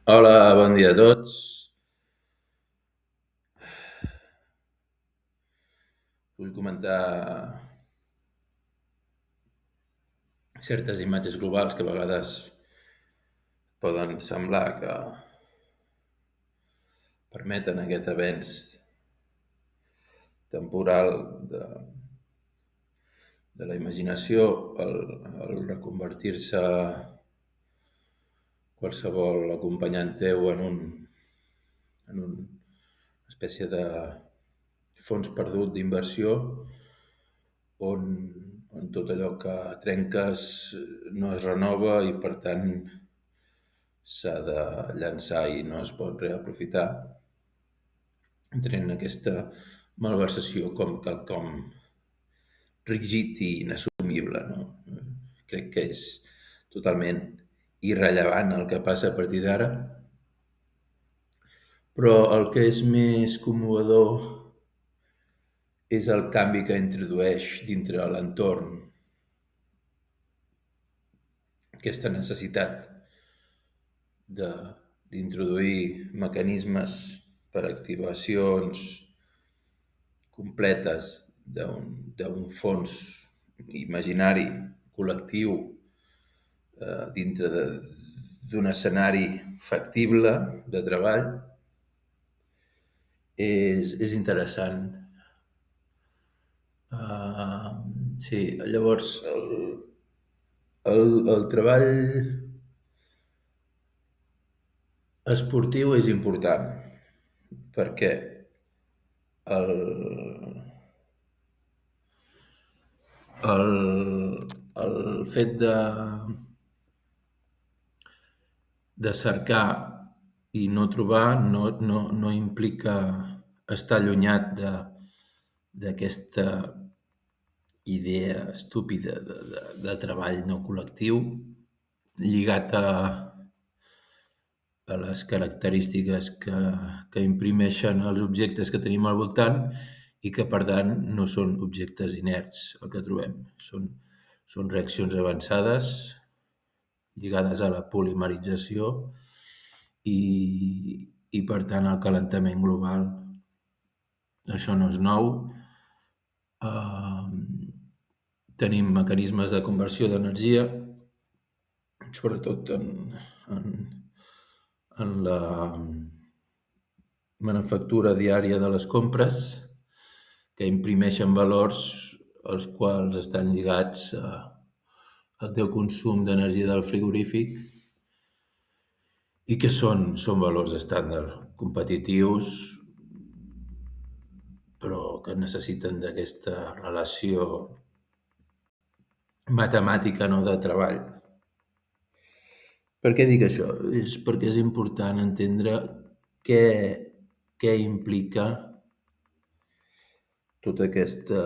Hola, bon dia a tots. Vull comentar certes imatges globals que a vegades poden semblar que permeten aquest avenç temporal de la imaginació, el reconvertir-se qualsevol acompanyant teu en una espècie de fons perdut d'inversió on, on tot allò que trenques no es renova i per tant s'ha de llançar i no es pot reaprofitar, entenent aquesta malversació com quelcom rígid i inassumible. No? Crec que és totalment irrellevant el que passa a partir d'ara, però el que és més commovedor és el canvi que introdueix dintre l'entorn aquesta necessitat d'introduir mecanismes per activacions completes d'un fons imaginari col·lectiu dintre d'un escenari factible de treball és interessant. Sí, llavors el treball esportiu és important perquè el, el fet de cercar i no trobar no implica estar allunyat d'aquesta idea estúpida de treball no col·lectiu lligat a les característiques que imprimeixen els objectes que tenim al voltant i que, per tant, no són objectes inerts el que trobem. Són reaccions avançades lligades a la polimerització i per tant, al calentament global. Això no és nou. Tenim mecanismes de conversió d'energia, sobretot en la manufactura diària de les compres, que imprimeixen valors els quals estan lligats al teu consum d'energia del frigorífic i que són valors estàndard, competitius, però que necessiten d'aquesta relació matemàtica, no de treball. Per què dic això? És perquè és important entendre què implica tota aquesta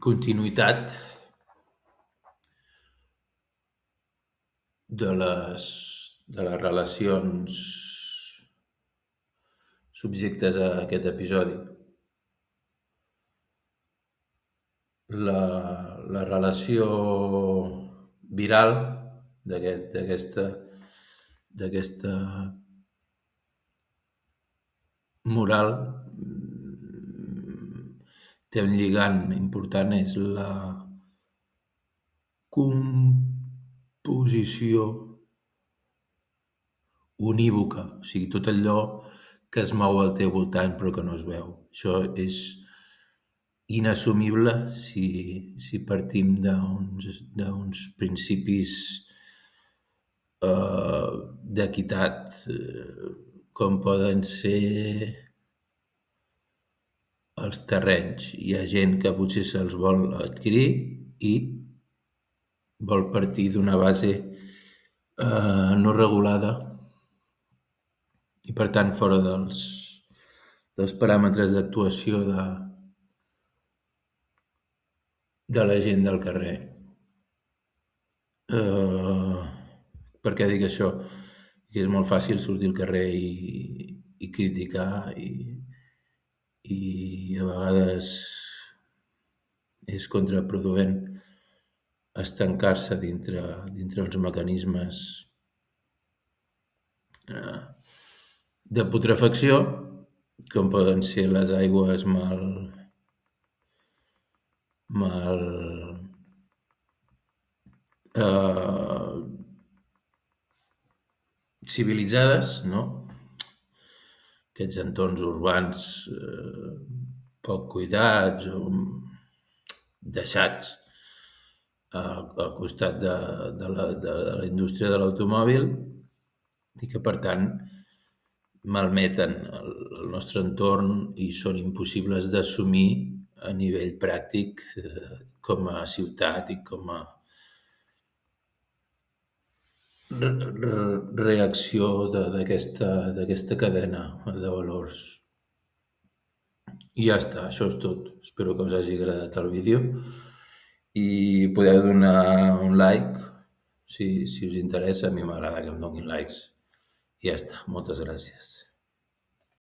continuïtat de les relacions subjectes a aquest episodi. La relació viral d'aquesta moral té un lligant important, és la composició unívoca, o sigui, tot allò que es mou al teu voltant però que no es veu. Això és inassumible si partim d'uns principis d'equitat com poden ser els terrenys. Hi ha gent que potser se'ls vol adquirir i vol partir d'una base no regulada i per tant fora dels paràmetres d'actuació de la gent del carrer. Per què dic això? Que és molt fàcil sortir al carrer i criticar i a vegades és contraproduent estancar-se dintre uns mecanismes eh, de putrefacció, com poden ser les aigües mal eh, civilitzades, no? Aquests entorns urbans poc cuidats o deixats al costat de la indústria de l'automòbil i que, per tant, malmeten el nostre entorn i són impossibles d'assumir a nivell pràctic com a ciutat i com a reacció d'aquesta cadena de valors. I ja està, això és tot. Espero que us hagi agradat el vídeo i podeu donar un like si us interessa. A mi m'agrada que em donin likes. I ja està, moltes gràcies.